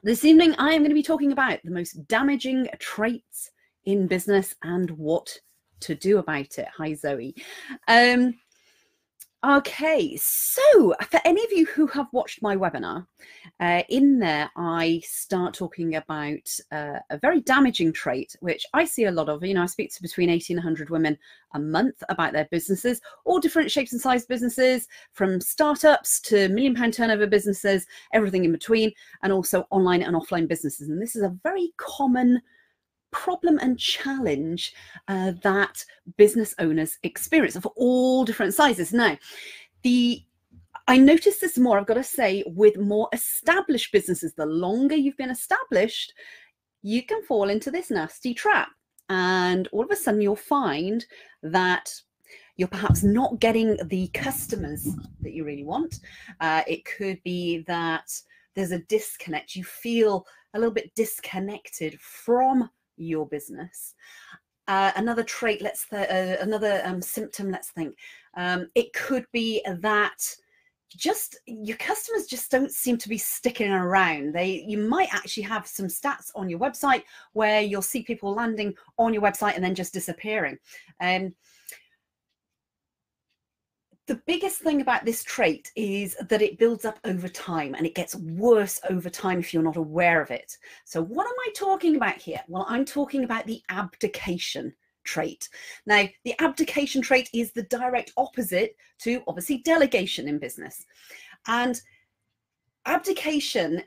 This evening, I am going to be talking about the most damaging traits in business and what to do about it. Hi, Zoe. Okay, so for any of you who have watched my webinar, in there I start talking about a very damaging trait, which I see a lot of. You know, I speak to between 80 and 100 women a month about their businesses, all different shapes and size businesses, from startups to £1 million turnover businesses, everything in between, and also online and offline businesses. And this is a very common problem and challenge that business owners experience of all different sizes. Now, I notice this more, I've got to say, with more established businesses. The longer you've been established, you can fall into this nasty trap. And all of a sudden you'll find that you're perhaps not getting the customers that you really want. It could be that there's a disconnect. You feel a little bit disconnected from your business. Another trait, another symptom, let's think. It could be that your customers just don't seem to be sticking around. You might actually have some stats on your website where you'll see people landing on your website and then just disappearing. The biggest thing about this trait is that it builds up over time, and it gets worse over time if you're not aware of it. So what am I talking about here? Well, I'm talking about the abdication trait. Now, the abdication trait is the direct opposite to, obviously, delegation in business. And abdication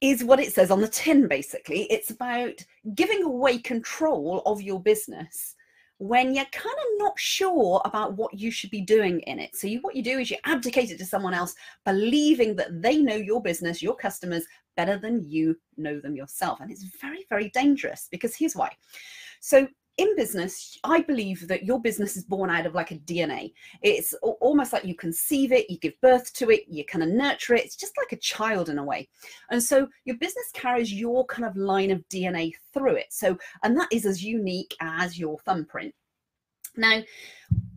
is what it says on the tin, basically. It's about giving away control of your business when you're kind of not sure about what you should be doing in it. So what you do is you abdicate it to someone else, believing that they know your business, your customers, better than you know them yourself. And it's very, very dangerous, because here's why. So in business, I believe that your business is born out of like a DNA. It's almost like you conceive it, you give birth to it, you kind of nurture it. It's just like a child in a way. And so your business carries your kind of line of DNA through it. So, and that is as unique as your thumbprint. Now,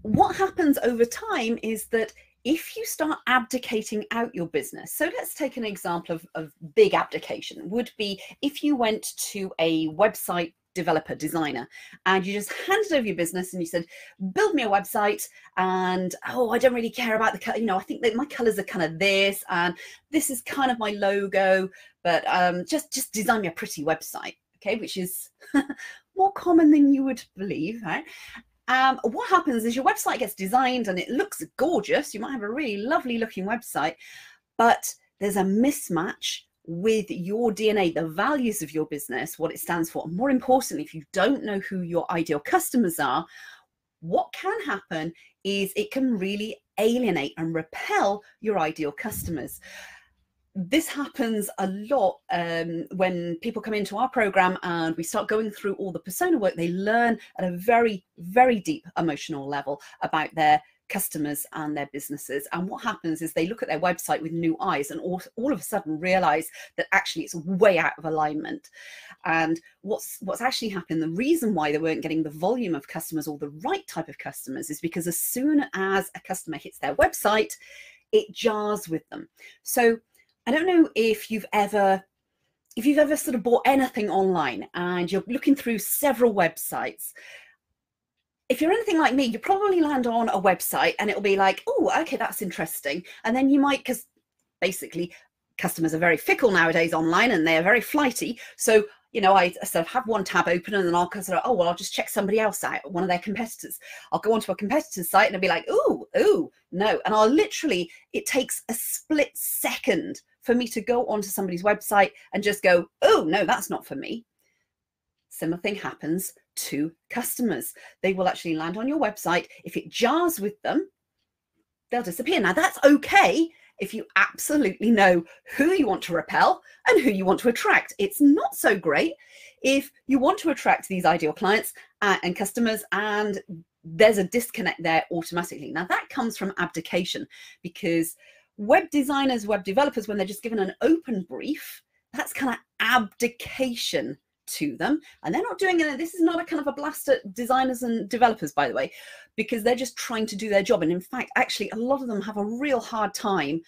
what happens over time is that if you start abdicating out your business, so let's take an example of big abdication, would be if you went to a website developer, designer, and you just handed over your business and you said, build me a website, and I don't really care about the color, I think that my colors are kind of this, and this is kind of my logo, but just design me a pretty website, okay, which is more common than you would believe, right? What happens is your website gets designed and it looks gorgeous. You might have a really lovely looking website, but there's a mismatch with your DNA, the values of your business, what it stands for. And more importantly, if you don't know who your ideal customers are, what can happen is it can really alienate and repel your ideal customers. This happens a lot when people come into our program and we start going through all the persona work. They learn at a very, very deep emotional level about their customers and their businesses. And what happens is they look at their website with new eyes and all of a sudden realize that actually it's way out of alignment. And what's actually happened, the reason why they weren't getting the volume of customers or the right type of customers is because as soon as a customer hits their website, it jars with them. So I don't know if you've ever sort of bought anything online and you're looking through several websites. If you're anything like me, you probably land on a website and it'll be like, oh, okay, that's interesting. And then you might, because basically customers are very fickle nowadays online and they're very flighty. So, I sort of have one tab open and then I'll sort of, I'll just check somebody else out, one of their competitors. I'll go onto a competitor's site and I'll be like, ooh, no. And it takes a split second for me to go onto somebody's website and just go, oh, no, that's not for me. Similar thing happens to customers. They will actually land on your website. If it jars with them, they'll disappear. Now, that's okay if you absolutely know who you want to repel and who you want to attract. It's not so great if you want to attract these ideal clients and customers and there's a disconnect there automatically. Now, that comes from abdication, because web designers, web developers, when they're just given an open brief, that's kind of abdication to them, and they're not doing it. This is not a kind of a blast at designers and developers, by the way, because they're just trying to do their job. And in fact, actually, a lot of them have a real hard time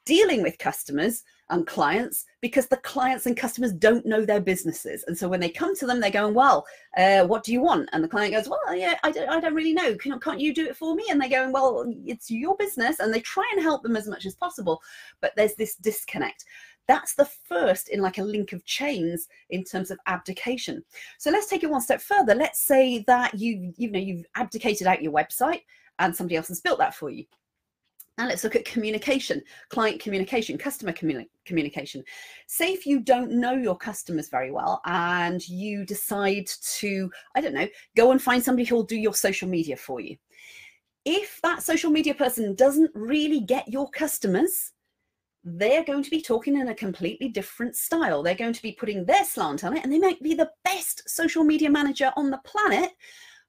dealing with customers and clients because the clients and customers don't know their businesses. And so when they come to them, they're going, well, what do you want? And the client goes, well, yeah, I don't really know. Can't you do it for me? And they're going, well, it's your business. And they try and help them as much as possible. But there's this disconnect. That's the first in like a link of chains in terms of abdication. So let's take it one step further. Let's say that you've abdicated out your website and somebody else has built that for you. And let's look at communication, client communication, customer communication. Say if you don't know your customers very well and you decide to, I don't know, go and find somebody who will do your social media for you. If that social media person doesn't really get your customers, they're going to be talking in a completely different style. They're going to be putting their slant on it, and they might be the best social media manager on the planet.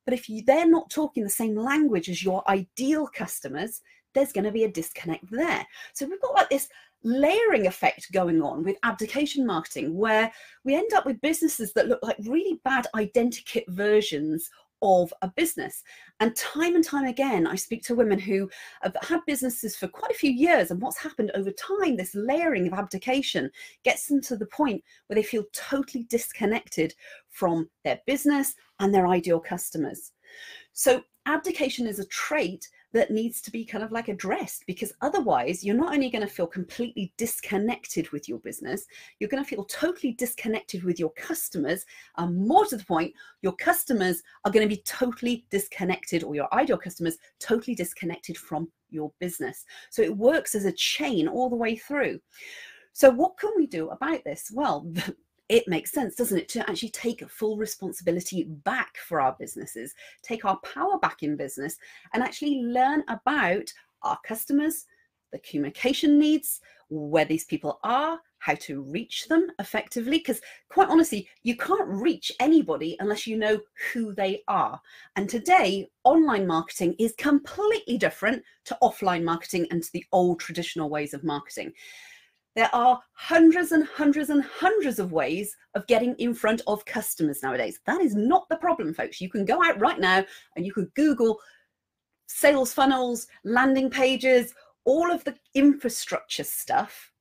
But if they're not talking the same language as your ideal customers, there's going to be a disconnect there. So we've got like this layering effect going on with abdication marketing, where we end up with businesses that look like really bad identikit versions of a business. And time again, I speak to women who have had businesses for quite a few years, and what's happened over time, this layering of abdication gets them to the point where they feel totally disconnected from their business and their ideal customers. So abdication is a trait that needs to be kind of like addressed, because otherwise you're not only going to feel completely disconnected with your business, you're going to feel totally disconnected with your customers, and more to the point, your customers are going to be totally disconnected, or your ideal customers totally disconnected from your business. So it works as a chain all the way through. So what can we do about this? Well, it makes sense, doesn't it, to actually take full responsibility back for our businesses, take our power back in business, and actually learn about our customers, the communication needs, where these people are, how to reach them effectively. Because quite honestly, you can't reach anybody unless you know who they are. And today, online marketing is completely different to offline marketing and to the old traditional ways of marketing. There are hundreds and hundreds and hundreds of ways of getting in front of customers nowadays. That is not the problem, folks. You can go out right now and you could Google sales funnels, landing pages, all of the infrastructure stuff.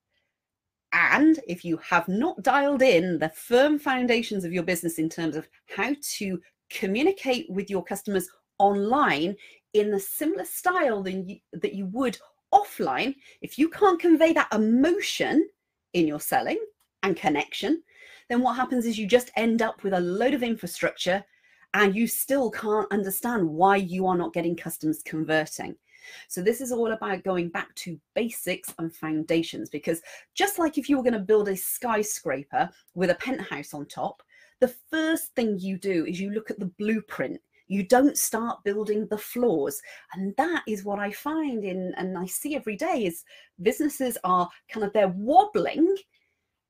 And if you have not dialed in the firm foundations of your business in terms of how to communicate with your customers online in a similar style that you would offline, if you can't convey that emotion in your selling and connection, then what happens is you just end up with a load of infrastructure and you still can't understand why you are not getting customers converting. So this is all about going back to basics and foundations, because just like if you were going to build a skyscraper with a penthouse on top, the first thing you do is you look at the blueprint. You don't start building the floors. And that is what I find and I see every day, is businesses are they're wobbling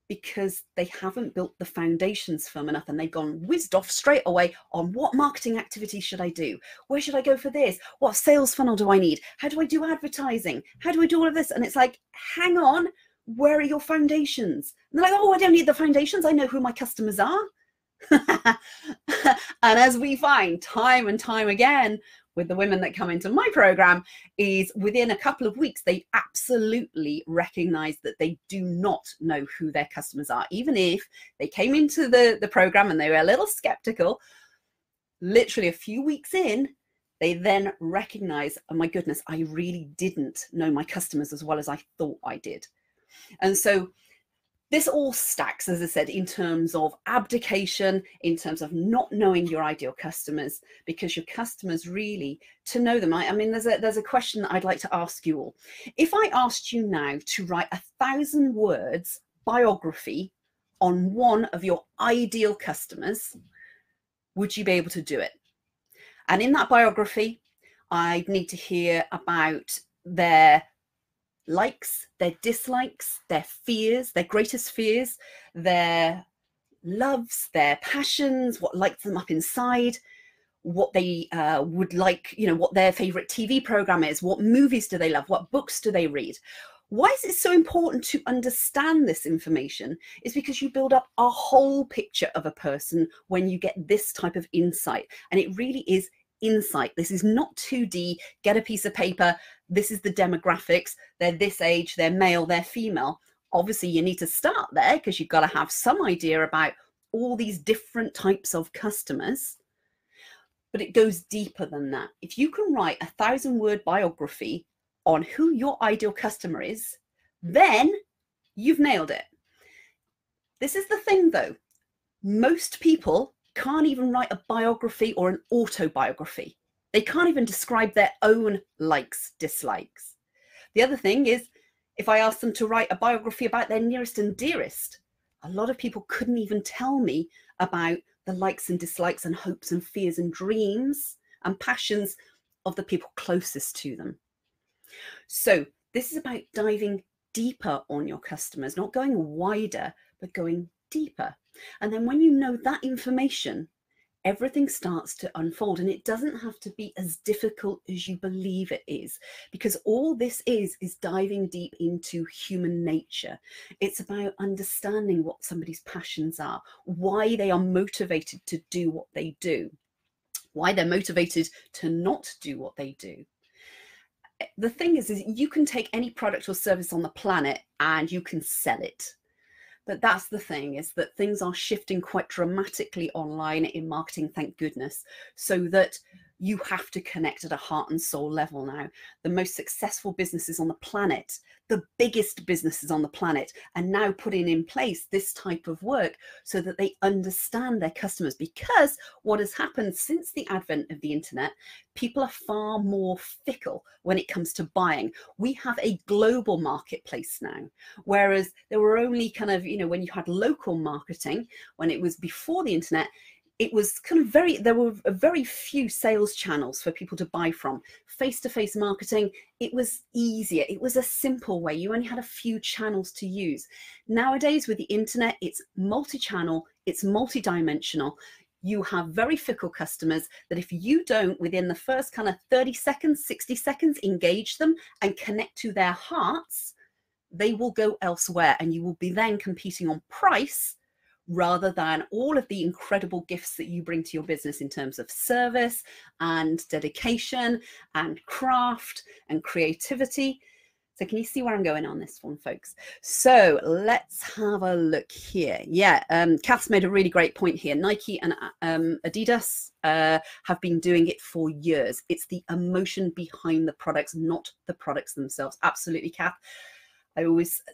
because they haven't built the foundations firm enough, and they've gone whizzed off straight away on what marketing activity should I do? Where should I go for this? What sales funnel do I need? How do I do advertising? How do I do all of this? And it's like, hang on, where are your foundations? And they're like, oh, I don't need the foundations. I know who my customers are. And as we find time and time again with the women that come into my program, is within a couple of weeks, they absolutely recognize that they do not know who their customers are. Even if they came into the program and they were a little skeptical, literally a few weeks in, they then recognize, oh my goodness, I really didn't know my customers as well as I thought I did. And so this all stacks, as I said, in terms of abdication, in terms of not knowing your ideal customers, because your customers really, to know them. I mean, there's a question that I'd like to ask you all. If I asked you now to write 1,000 words biography on one of your ideal customers, would you be able to do it? And in that biography, I'd need to hear about their likes, their dislikes, their fears, their greatest fears, their loves, their passions, what lights them up inside, what they would like, what their favorite TV program is, what movies do they love, what books do they read. Why is it so important to understand this information? Is because you build up a whole picture of a person when you get this type of insight. And it really is insight. This is not 2D, get a piece of paper, this is the demographics, they're this age, they're male, they're female. Obviously, you need to start there because you've got to have some idea about all these different types of customers. But it goes deeper than that. If you can write 1,000-word biography on who your ideal customer is, then you've nailed it. This is the thing though. Most people can't even write a biography or an autobiography. They can't even describe their own likes, dislikes. The other thing is, if I asked them to write a biography about their nearest and dearest, a lot of people couldn't even tell me about the likes and dislikes and hopes and fears and dreams and passions of the people closest to them. So this is about diving deeper on your customers, not going wider, but going deeper. And then when you know that information, everything starts to unfold, and it doesn't have to be as difficult as you believe it is, because all this is diving deep into human nature. It's about understanding what somebody's passions are, why they are motivated to do what they do, why they're motivated to not do what they do. The thing is you can take any product or service on the planet and you can sell it. But that's the thing, is that things are shifting quite dramatically online in marketing, thank goodness, so that you have to connect at a heart and soul level now. The most successful businesses on the planet, the biggest businesses on the planet, are now putting in place this type of work so that they understand their customers. Because what has happened since the advent of the internet, people are far more fickle when it comes to buying. We have a global marketplace now, whereas there were only kind of, when you had local marketing, when it was before the internet, it was kind of there were very few sales channels for people to buy from. Face-to-face marketing, it was easier. It was a simple way. You only had a few channels to use. Nowadays with the internet, it's multi-channel, it's multi-dimensional. You have very fickle customers that if you don't, within the first kind of 30 seconds, 60 seconds, engage them and connect to their hearts, they will go elsewhere, and you will be then competing on price rather than all of the incredible gifts that you bring to your business in terms of service and dedication and craft and creativity. So can you see where I'm going on this one, folks? So let's have a look here. Yeah, Kath's made a really great point here. Nike and Adidas have been doing it for years. It's the emotion behind the products, not the products themselves. Absolutely, Kath.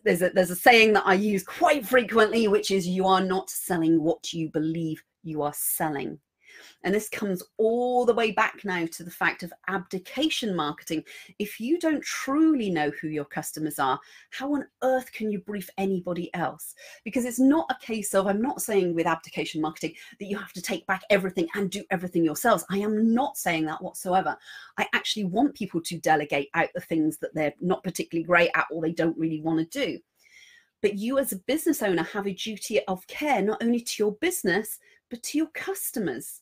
There's a saying that I use quite frequently, which is, you are not selling what you believe you are selling. And this comes all the way back now to the fact of abdication marketing. If you don't truly know who your customers are, how on earth can you brief anybody else? Because it's not a case of, I'm not saying with abdication marketing that you have to take back everything and do everything yourselves. I am not saying that whatsoever. I actually want people to delegate out the things that they're not particularly great at or they don't really want to do. But you as a business owner have a duty of care, not only to your business, but to your customers.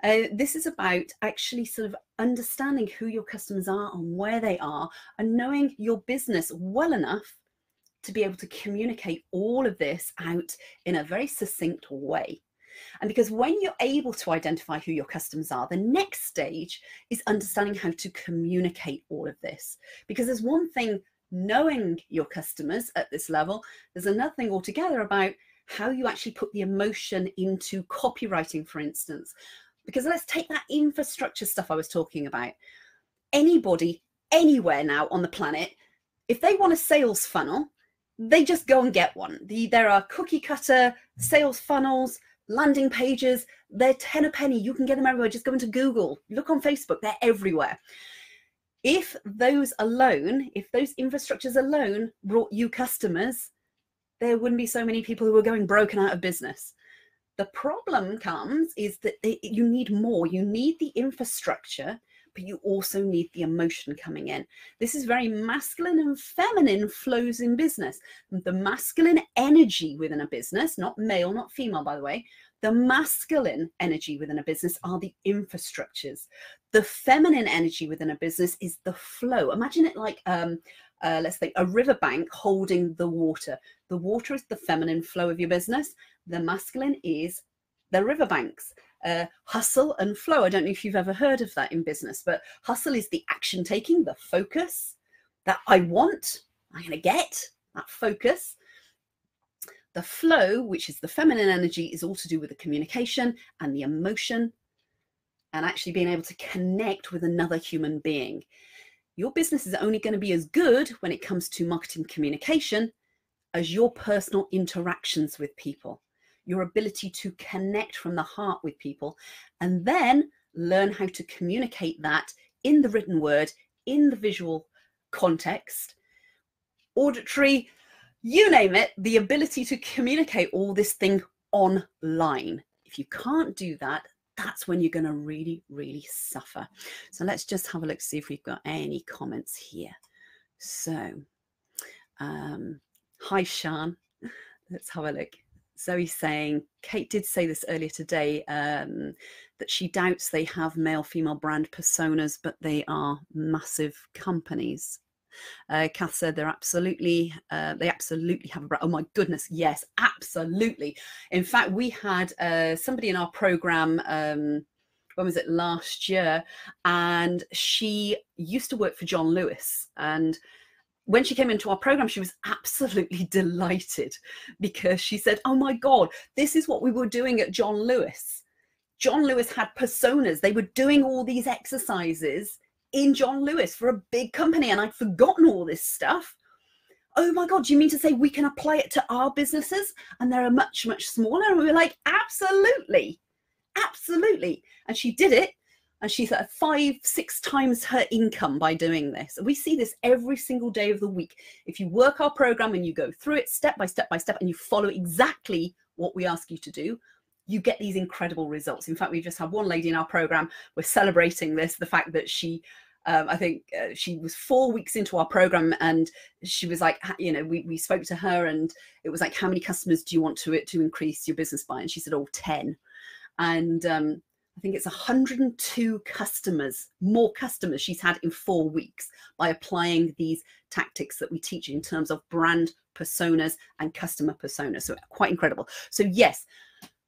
This is about actually sort of understanding who your customers are and where they are, and knowing your business well enough to be able to communicate all of this out in a very succinct way. And because when you're able to identify who your customers are, the next stage is understanding how to communicate all of this. Because there's one thing knowing your customers at this level, there's another thing altogether about how you actually put the emotion into copywriting, for instance. Because let's take that infrastructure stuff I was talking about. Anybody, anywhere now on the planet, if they want a sales funnel, they just go and get one. There are cookie cutter sales funnels, landing pages. They're 10 a penny. You can get them everywhere. Just go into Google, look on Facebook. They're everywhere. If those infrastructures alone brought you customers, there wouldn't be so many people who are going broken out of business. The problem comes is that you need more. You need the infrastructure, but you also need the emotion coming in. This is very masculine and feminine flows in business. The masculine energy within a business, not male, not female, by the way, the masculine energy within a business are the infrastructures. The feminine energy within a business is the flow. Imagine it like, let's think, a riverbank holding the water. The water is the feminine flow of your business. The masculine is They're riverbanks. Hustle and flow. I don't know if you've ever heard of that in business, but hustle is the action taking, the focus that I want, I'm going to get, that focus. The flow, which is the feminine energy, is all to do with the communication and the emotion and actually being able to connect with another human being. Your business is only going to be as good when it comes to marketing communication as your personal interactions with people, your ability to connect from the heart with people, and then learn how to communicate that in the written word, in the visual context, auditory, you name it, the ability to communicate all this thing online. If you can't do that, that's when you're going to really, really suffer. So let's just have a look, see if we've got any comments here. So, hi, Sean. Let's have a look. Zoe's saying, Kate did say this earlier today, that she doubts they have male-female brand personas, but they are massive companies. Kath said they absolutely have a brand. Oh my goodness, yes, absolutely. In fact, we had somebody in our program, when was it, last year, and she used to work for John Lewis, and when she came into our program, she was absolutely delighted because she said, oh my God, this is what we were doing at John Lewis. John Lewis had personas. They were doing all these exercises in John Lewis for a big company, and I'd forgotten all this stuff. Oh my God, do you mean to say we can apply it to our businesses and they're much, much smaller? And we were like, absolutely, absolutely. And she did it. And she's at 5-6 times her income by doing this. We see this every single day of the week. If you work our program and you go through it step by step by step and you follow exactly what we ask you to do, you get these incredible results. In fact, we've just had one lady in our program. We're celebrating this, the fact that she, I think she was 4 weeks into our program, and she was like, you know, we spoke to her and it was like, how many customers do you want to increase your business by? And she said, oh, 10. And I think it's 102 customers, more customers she's had in 4 weeks by applying these tactics that we teach in terms of brand personas and customer personas. So quite incredible. So yes,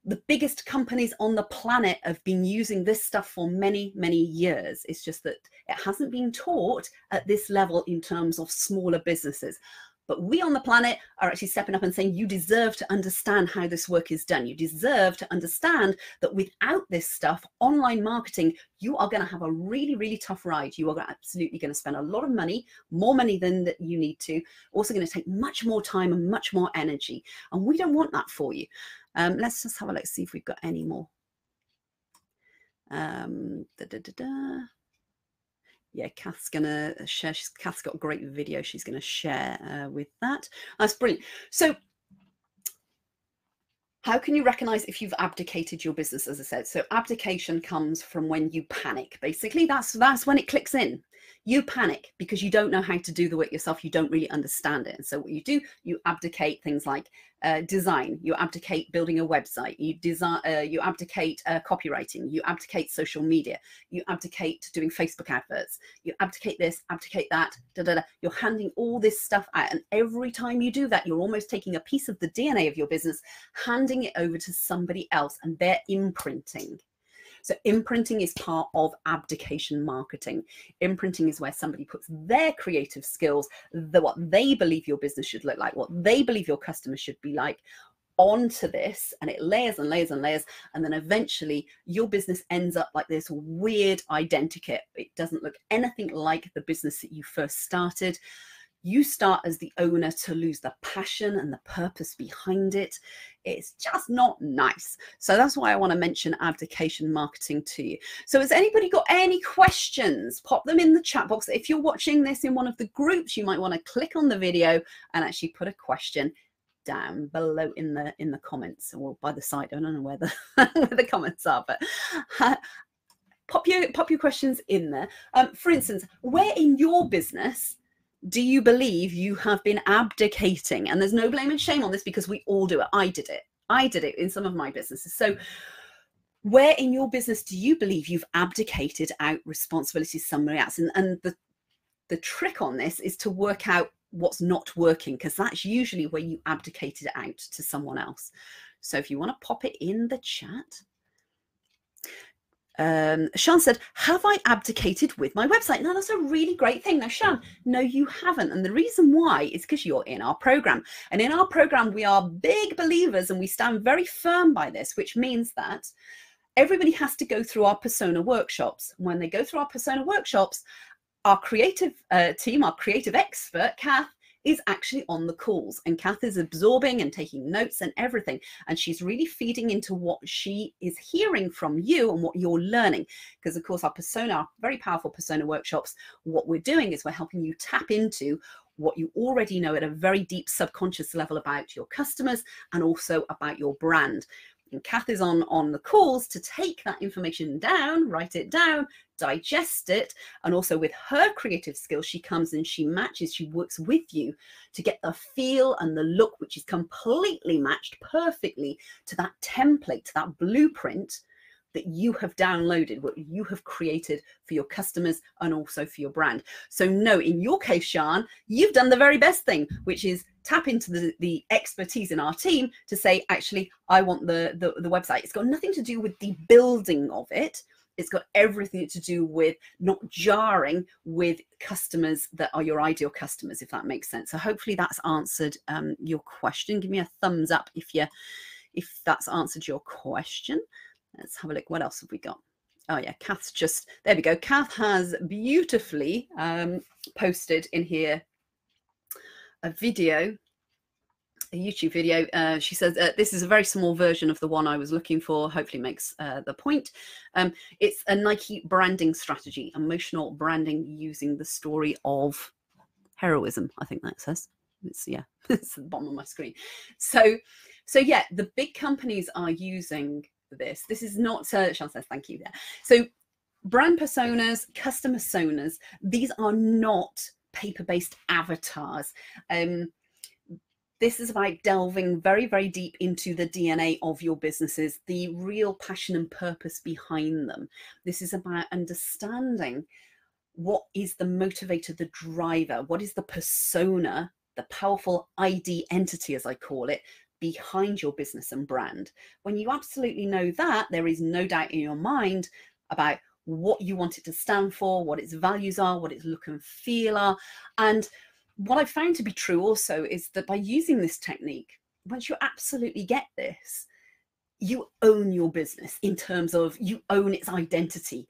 the biggest companies on the planet have been using this stuff for many, many years. It's just that it hasn't been taught at this level in terms of smaller businesses. But we on the planet are actually stepping up and saying, you deserve to understand how this work is done. You deserve to understand that without this stuff, online marketing, you are going to have a really, really tough ride. You are absolutely going to spend a lot of money, more money than that you need to. Also going to take much more time and much more energy. And we don't want that for you. Let's just have a look, see if we've got any more. Yeah, Kath's gonna share. Kath's got a great video she's gonna share with that. That's brilliant. So how can you recognize if you've abdicated your business? As I said, so abdication comes from when you panic. Basically, that's when it clicks in. You panic because you don't know how to do the work yourself. You don't really understand it. And so what you do, you abdicate things like design, you abdicate building a website, you abdicate copywriting, you abdicate social media, you abdicate doing Facebook adverts, you abdicate this, abdicate that, You're handing all this stuff out. And every time you do that, you're almost taking a piece of the DNA of your business, handing it over to somebody else, and they're imprinting. So imprinting is part of abdication marketing. Imprinting is where somebody puts their creative skills, what they believe your business should look like, what they believe your customers should be like, onto this, and it layers and layers and layers, and then eventually your business ends up like this weird identikit. It doesn't look anything like the business that you first started. You start as the owner to lose the passion and the purpose behind it. It's just not nice. So that's why I want to mention abdication marketing to you. So has anybody got any questions? Pop them in the chat box. If you're watching this in one of the groups, you might want to click on the video and actually put a question down below in the comments, or by the side. I don't know where the comments are, but pop your questions in there. For instance, where in your business do you believe you have been abdicating? And there's no blame and shame on this, because we all do it. I did it in some of my businesses. So where in your business do you believe you've abdicated out responsibility to somebody else? And the trick on this is to work out what's not working, because that's usually where you abdicated it out to someone else. So if you want to pop it in the chat. Sean said, have I abdicated with my website? Now, that's a really great thing. Now, Sean, no, you haven't. And the reason why is because you're in our program. And in our program, we are big believers and we stand very firm by this, which means that everybody has to go through our persona workshops. When they go through our persona workshops, our creative team, our creative expert, Kath, is actually on the calls, and Kath is absorbing and taking notes and everything, and she's really feeding into what she is hearing from you and what you're learning, because of course our persona, our very powerful persona workshops, what we're doing is we're helping you tap into what you already know at a very deep subconscious level about your customers and also about your brand. And Kath is on the calls to take that information down, write it down, digest it, and also with her creative skills, she comes and she matches, she works with you to get the feel and the look, which is completely matched perfectly to that template, to that blueprint that you have downloaded, what you have created for your customers and also for your brand. So no, in your case, Sian, you've done the very best thing, which is tap into the expertise in our team to say, actually, I want the website. It's got nothing to do with the building of it. It's got everything to do with not jarring with customers that are your ideal customers, if that makes sense. So hopefully that's answered your question. Give me a thumbs up if that's answered your question. Let's have a look. What else have we got? Oh yeah, Kath's just, there we go. Kath has beautifully posted in here a video, a YouTube video. She says, this is a very small version of the one I was looking for. Hopefully makes the point. It's a Nike branding strategy, emotional branding using the story of heroism. I think that says, it's, yeah, it's at the bottom of my screen. So yeah, the big companies are using this. This is not, Sean says, thank you there. So brand personas, customer personas, these are not paper-based avatars. This is about delving very, very deep into the DNA of your businesses, the real passion and purpose behind them. This is about understanding what is the motivator, the driver, what is the persona, the powerful ID entity, as I call it, behind your business and brand. When you absolutely know that, there is no doubt in your mind about what you want it to stand for, what its values are, what its look and feel are. And what I found to be true also is that by using this technique, once you absolutely get this, you own your business in terms of you own its identity.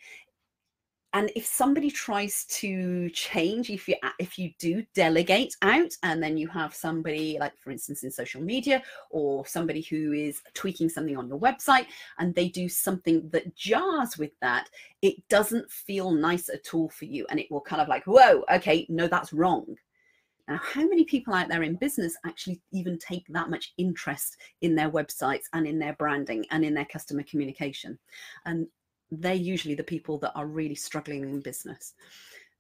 And if somebody tries to change, if you do delegate out, and then you have somebody like, for instance, in social media, or somebody who is tweaking something on your website, and they do something that jars with that, it doesn't feel nice at all for you. And it will kind of like, whoa, okay, no, that's wrong. Now, how many people out there in business actually even take that much interest in their websites and in their branding and in their customer communication? And they're usually the people that are really struggling in business.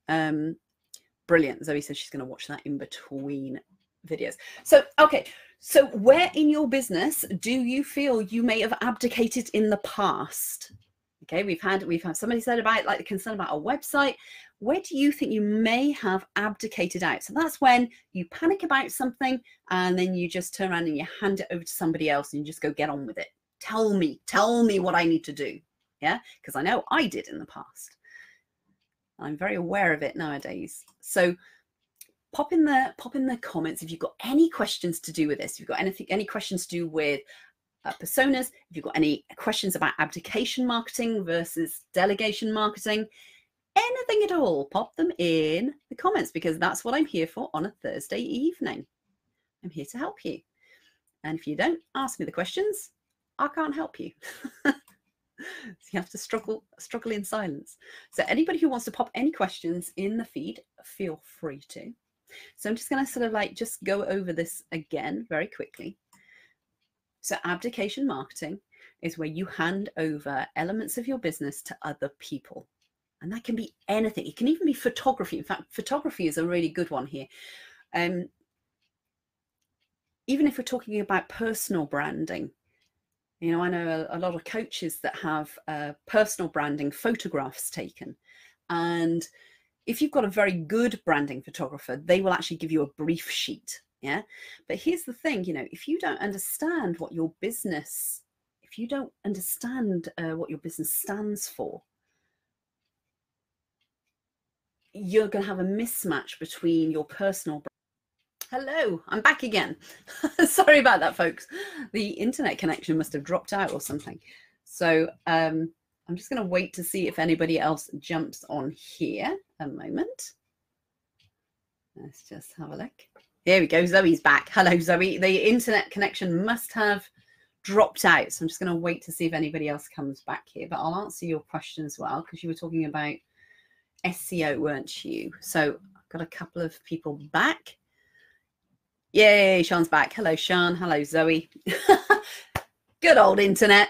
Brilliant. Zoe says she's going to watch that in between videos. So, okay. So where in your business do you feel you may have abdicated in the past? Okay. We've had somebody said about like the concern about a website. Where do you think you may have abdicated out? So that's when you panic about something and then you just turn around and you hand it over to somebody else and you just go get on with it. Tell me what I need to do. Yeah, because I know I did in the past. I'm very aware of it nowadays. So pop in the comments if you've got any questions to do with this. If you've got any questions to do with personas, if you've got any questions about abdication marketing versus delegation marketing, anything at all, pop them in the comments, because that's what I'm here for on a Thursday evening. I'm here to help you. And if you don't ask me the questions, I can't help you. So you have to struggle in silence. So anybody who wants to pop any questions in the feed, feel free to. So I'm just going to sort of like just go over this again very quickly. So abdication marketing is where you hand over elements of your business to other people. And that can be anything. It can even be photography. In fact, photography is a really good one here. Even if we're talking about personal branding, you know, I know a lot of coaches that have personal branding photographs taken, and If you've got a very good branding photographer, they will actually give you a brief sheet. Yeah. But here's the thing, you know, if you don't understand what your business, if you don't understand what your business stands for, you're going to have a mismatch between your personal brand. Hello, I'm back again. Sorry about that, folks. The internet connection must have dropped out or something. So I'm just going to wait to see if anybody else jumps on here. A moment. Let's just have a look. There we go. Zoe's back. Hello, Zoe. The internet connection must have dropped out. So I'm just going to wait to see if anybody else comes back here. But I'll answer your question as well, because you were talking about SEO, weren't you? So I've got a couple of people back. Yay, Sean's back. Hello, Sean. Hello, Zoe. Good old internet.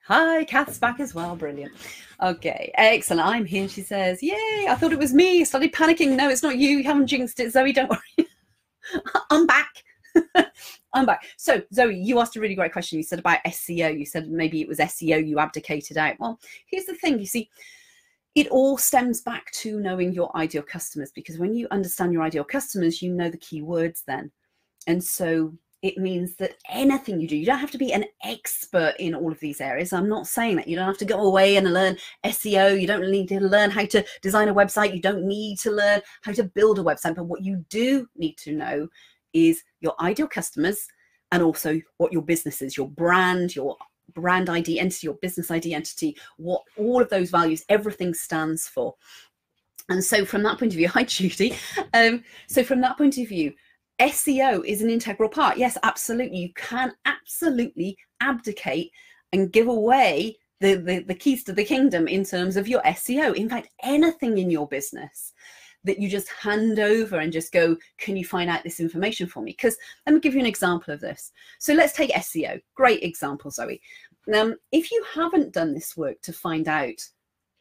Hi, Kath's back as well. Brilliant. Okay, excellent. I'm here, she says. Yay, I thought it was me. I started panicking. No, it's not you. You haven't jinxed it, Zoe. Don't worry. I'm back. I'm back. So, Zoe, you asked a really great question. You said about SEO. You said maybe it was SEO you abdicated out. Well, here's the thing. You see, it all stems back to knowing your ideal customers, because when you understand your ideal customers, you know the keywords then. And so it means that anything you do, you don't have to be an expert in all of these areas. I'm not saying that. You don't have to go away and learn SEO. You don't need to learn how to design a website. You don't need to learn how to build a website. But what you do need to know is your ideal customers, and also what your business is, your brand identity, your business identity, what all of those values, everything stands for. And so from that point of view, hi, Judy. So from that point of view, SEO is an integral part. Yes, absolutely. You can absolutely abdicate and give away the keys to the kingdom in terms of your SEO. In fact, anything in your business that you just hand over and just go, can you find out this information for me? Because let me give you an example of this. So let's take SEO. Great example, Zoe. If you haven't done this work to find out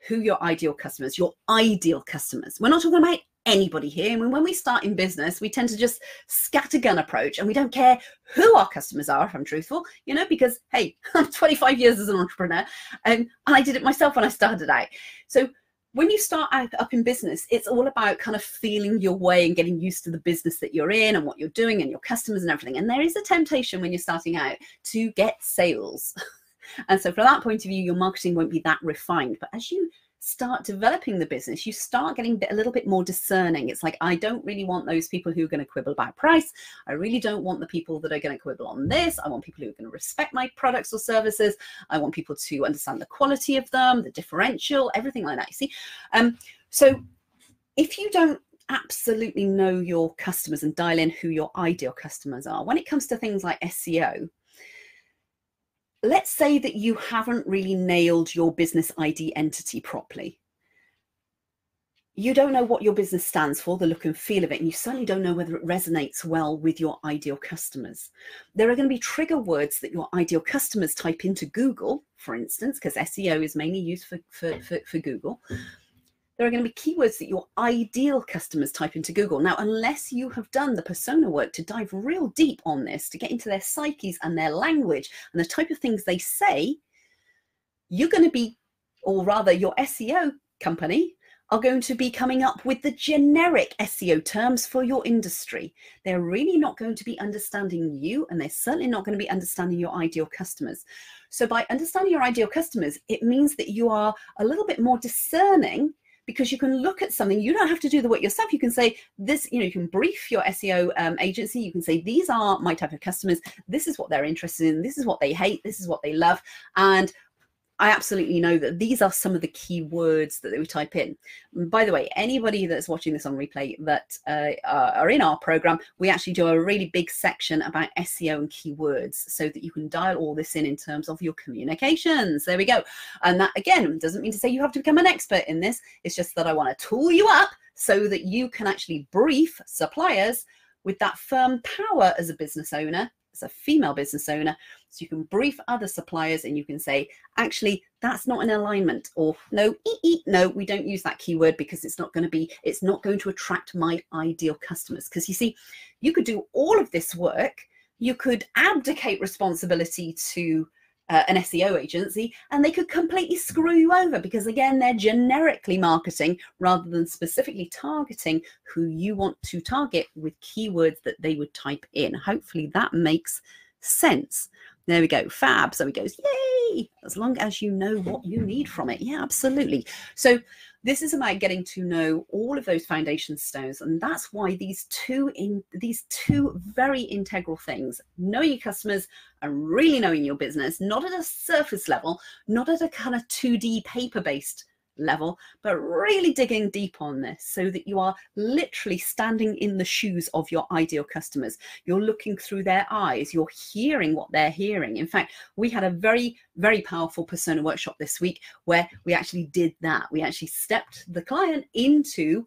who your ideal customers, we're not talking about anybody here. I mean, when we start in business, we tend to just scattergun approach, and we don't care who our customers are, if I'm truthful, you know, because, hey, I'm 25 years as an entrepreneur, and I did it myself when I started out. So when you start out up in business, it's all about kind of feeling your way and getting used to the business that you're in and what you're doing and your customers and everything. And there is a temptation when you're starting out to get sales. And so from that point of view, your marketing won't be that refined. But as you start developing the business, you start getting a little bit more discerning. It's like, I don't really want those people who are going to quibble about price. I really don't want the people that are going to quibble on this. I want people who are going to respect my products or services. I want people to understand the quality of them, the differential, everything like that, you see. So if you don't absolutely know your customers and dial in who your ideal customers are, when it comes to things like SEO, let's say that you haven't really nailed your business ID entity properly. You don't know what your business stands for, the look and feel of it, and you certainly don't know whether it resonates well with your ideal customers. There are going to be trigger words that your ideal customers type into Google, for instance, because SEO is mainly used for Google. There are going to be keywords that your ideal customers type into Google. Now, unless you have done the persona work to dive real deep on this, to get into their psyches and their language and the type of things they say, you're going to be, or rather your SEO company are going to be coming up with the generic SEO terms for your industry. They're really not going to be understanding you, and they're certainly not going to be understanding your ideal customers. So by understanding your ideal customers, it means that you are a little bit more discerning, because you can look at something. You don't have to do the work yourself. You can say this, you know, you can brief your SEO agency. You can say, these are my type of customers. This is what they're interested in. This is what they hate. This is what they love. And I absolutely know that these are some of the key words that they would type in. And by the way, anybody that's watching this on replay that are in our program, we actually do a really big section about SEO and keywords so that you can dial all this in terms of your communications. There we go. And that, again, doesn't mean to say you have to become an expert in this. It's just that I want to tool you up so that you can actually brief suppliers with that firm power as a business owner, as a female business owner. So you can brief other suppliers and you can say, actually, that's not in alignment, or no, no, we don't use that keyword because it's not going to attract my ideal customers. Because you see, you could do all of this work. You could abdicate responsibility to an SEO agency, and they could completely screw you over because, again, they're generically marketing rather than specifically targeting who you want to target with keywords that they would type in. Hopefully that makes sense. There we go. Fab. So he goes, yay, as long as you know what you need from it. Yeah, absolutely. So this is about getting to know all of those foundation stones. And that's why these two very integral things, knowing your customers and really knowing your business, not at a surface level, not at a kind of 2D paper-based level, but really digging deep on this so that you are literally standing in the shoes of your ideal customers. You're looking through their eyes, you're hearing what they're hearing. In fact, we had a very, very powerful persona workshop this week where we actually did that. We actually stepped the client into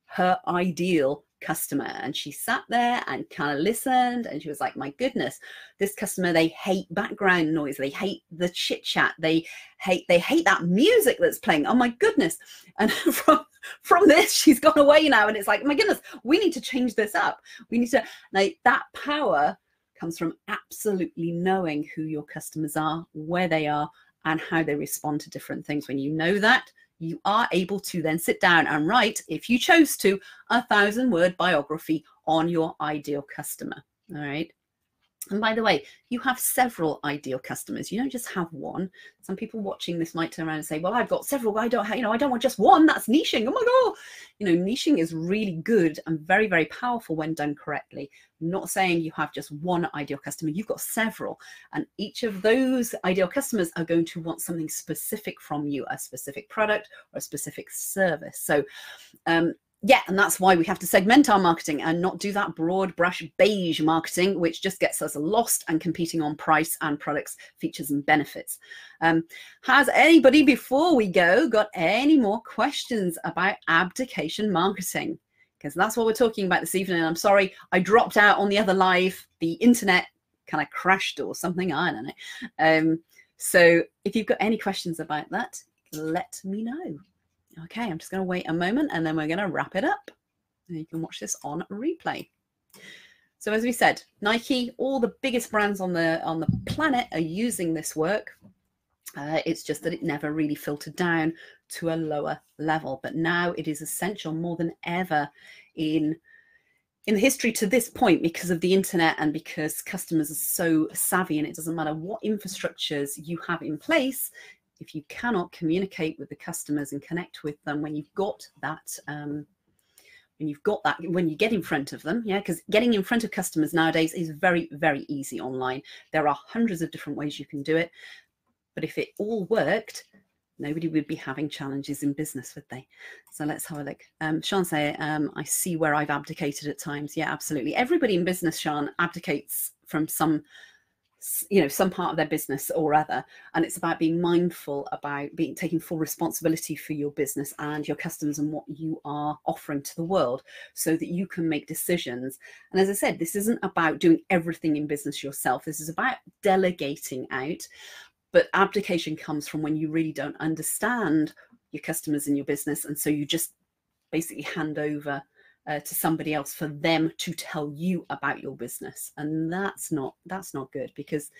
her ideal customer, and she sat there and kind of listened, and she was like, my goodness, this customer, they hate background noise, they hate the chit chat, they hate that music that's playing, oh my goodness. And from this, she's gone away now, and it's like, my goodness, we need to change this up. We need to, like, that power comes from absolutely knowing who your customers are, where they are, and how they respond to different things. When you know that, you are able to then sit down and write, if you chose to, 1,000-word biography on your ideal customer. All right. And by the way, you have several ideal customers. You don't just have one. Some people watching this might turn around and say, well, I've got several. I don't want just one. That's niching. Oh my God. Niching is really good and very, very powerful when done correctly. I'm not saying you have just one ideal customer. You've got several. And each of those ideal customers are going to want something specific from you, a specific product or a specific service. So, yeah, and that's why we have to segment our marketing and not do that broad brush beige marketing, which just gets us lost and competing on price and products, features and benefits. Has anybody, before we go, got any more questions about abdication marketing? Because that's what we're talking about this evening. I'm sorry, I dropped out on the other live. The internet kind of crashed or something, I don't know. So if you've got any questions about that, let me know. Okay, I'm just going to wait a moment and then we're going to wrap it up. And you can watch this on replay. So as we said, Nike, all the biggest brands on the planet are using this work. It's just that it never really filtered down to a lower level. But now it is essential more than ever in the history to this point, because of the internet and because customers are so savvy, and it doesn't matter what infrastructures you have in place. If you cannot communicate with the customers and connect with them when you've got that, when you get in front of them, yeah, because getting in front of customers nowadays is very, very easy online. There are hundreds of different ways you can do it. But if it all worked, nobody would be having challenges in business, would they? So let's have a look. Sean say, I see where I've abdicated at times. Yeah, absolutely. Everybody in business, Sean, abdicates from some part of their business or other, and it's about being mindful about taking full responsibility for your business and your customers and what you are offering to the world, so that you can make decisions. And as I said, this isn't about doing everything in business yourself. This is about delegating out. But abdication comes from when you really don't understand your customers and your business, and so you just basically hand over to somebody else for them to tell you about your business. And that's not good, because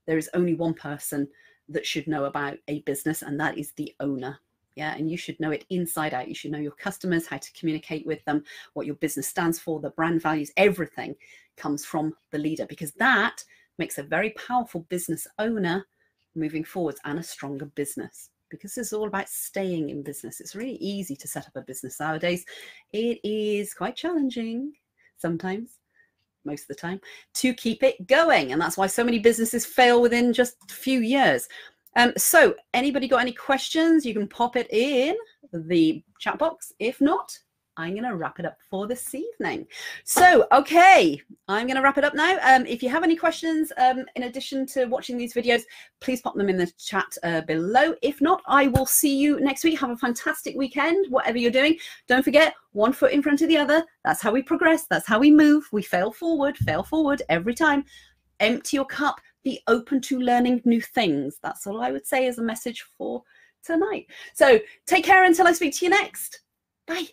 there is only one person that should know about a business, and that is the owner. Yeah, and you should know it inside out. You should know your customers, how to communicate with them, what your business stands for, the brand values. Everything comes from the leader, because that makes a very powerful business owner moving forwards, and a stronger business. Because it's all about staying in business. It's really easy to set up a business nowadays. It is quite challenging sometimes, most of the time, to keep it going. And that's why so many businesses fail within just a few years. So anybody got any questions? You can pop it in the chat box. If not, I'm going to wrap it up for this evening. So, okay, I'm going to wrap it up now. If you have any questions, in addition to watching these videos, please pop them in the chat below. If not, I will see you next week. Have a fantastic weekend, whatever you're doing. Don't forget, one foot in front of the other. That's how we progress. That's how we move. We fail forward every time. Empty your cup. Be open to learning new things. That's all I would say as a message for tonight. So take care until I speak to you next. Bye.